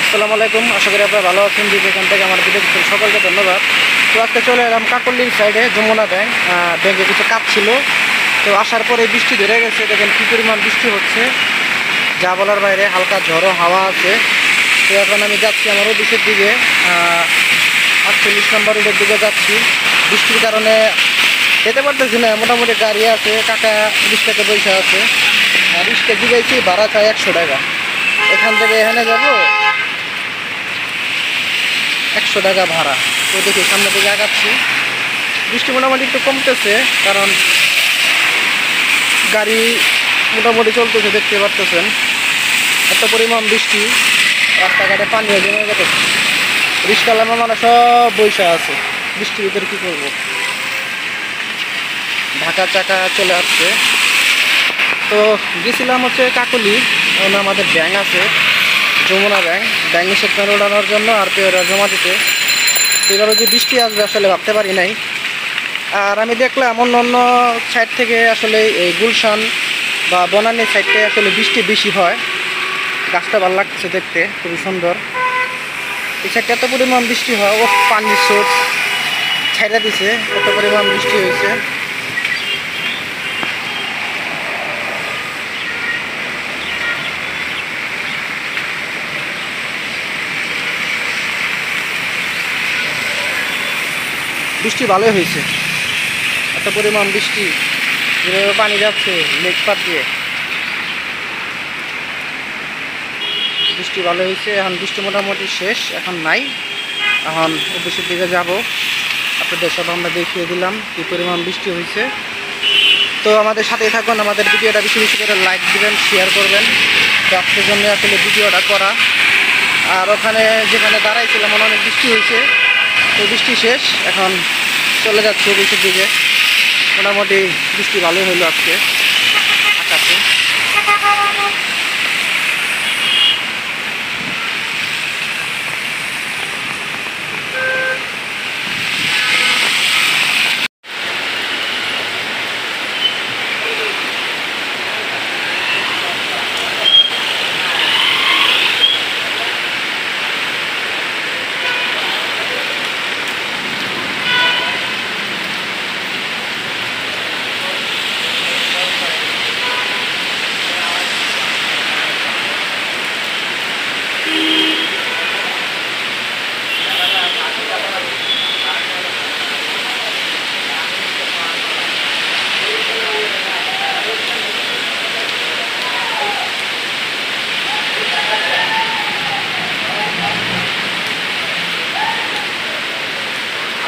আসসালামু আলাইকুম, আশা করি আপনারা ভালো আছেন। যেখান থেকে আমার ভিডিও দেখছেন সকলকে ধন্যবাদ। তো আজকে চলে এলাম কাকলির সাইডে যমুনা ব্যাংকে কিছু কাজ ছিল। তো আসার পরে বৃষ্টি ধরে গেছে, দেখেন কী পরিমাণ বৃষ্টি হচ্ছে, যা বলার বাইরে। হালকা ঝড়ো হাওয়া আছে। তো এখন আমি যাচ্ছি আমার অফিসের দিকে, 48 নম্বর রোডের দিকে যাচ্ছি। বৃষ্টির কারণে যেতে পারতেছি না। মোটামুটি গাড়ি আছে, কাকা রিক্সাতে পয়সা আছে, আর রিক্সা দিয়েছি ভাড়া চাই 100 টাকা। এখান থেকে এখানে যাব 100 টাকা ভাড়া। তো দেখি সামনে দিকে আগাচ্ছি। বৃষ্টি মোটামুটি একটু কমতেছে, কারণ গাড়ি মোটামুটি চলতেছে, দেখতে পারতেছেন। এত পরিমাণ বৃষ্টি, রাস্তাঘাটে পানি জমে গেছে। রিক্সাওয়ালা মানে সব বৈশা আছে বৃষ্টির ভিতরে। কী করবো, ঢাকা চাকা চলে আসছে। তো গেছিলাম হচ্ছে কাকলি, ওখানে আমাদের ব্যাংক আছে, যমুনা ব্যাংকে সেখানে ওড়ানোর জন্য আর পেয়ারা জমা দিতে। এভাবে যে বৃষ্টি আসবে আসলে ভাবতে পারি নাই। আর আমি দেখলাম অন্য অন্য সাইড থেকে আসলে এই গুলশান বা বনানী সাইডে আসলে বৃষ্টি বেশি হয়। গাছটা ভালো লাগছে দেখতে, খুবই সুন্দর। এই সাইডে এত পরিমাণ বৃষ্টি হয়, ও পানির সোর্স ছেড়ে দিছে, এত পরিমাণ বৃষ্টি হয়েছে। বৃষ্টি ভালোই হয়েছে, এত পরিমাণ বৃষ্টি, যেভাবে পানি যাচ্ছে লেক পার দিয়ে। বৃষ্টি ভালো হয়েছে। এখন বৃষ্টি মোটামুটি শেষ, এখন নাই। এখন অফিসের দিকে যাব। আপনাদের সব আমরা দেখিয়ে দিলাম কী পরিমাণ বৃষ্টি হয়েছে। তো আমাদের সাথেই থাকুন, আমাদের ভিডিওটা বেশি বেশি করে লাইক দিবেন, শেয়ার করবেন। তো আপনার জন্য আসলে ভিডিওটা করা। আর ওখানে যেখানে দাঁড়াইছিলাম অনেক বৃষ্টি হয়েছে। তো বৃষ্টি শেষ, এখন চলে যাচ্ছে অফিসের দিকে। মোটামুটি বৃষ্টি ভালোই হইলো আজকে আকাশে।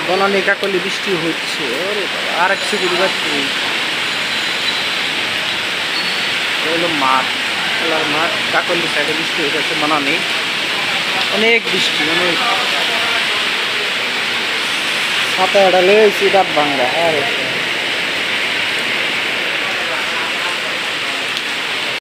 বনানী কাকলি বৃষ্টি হচ্ছে। ওরে বাবা, আর এক সেগুলি বাচ্চি হলো মাঠ, খেলার মাঠ। কাকলি সাইডে বৃষ্টি হয়ে যাচ্ছে। বনানী অনেক বৃষ্টি, অনেক। সাঁতার লয়েছি দাঁত ভাঙরা। আরে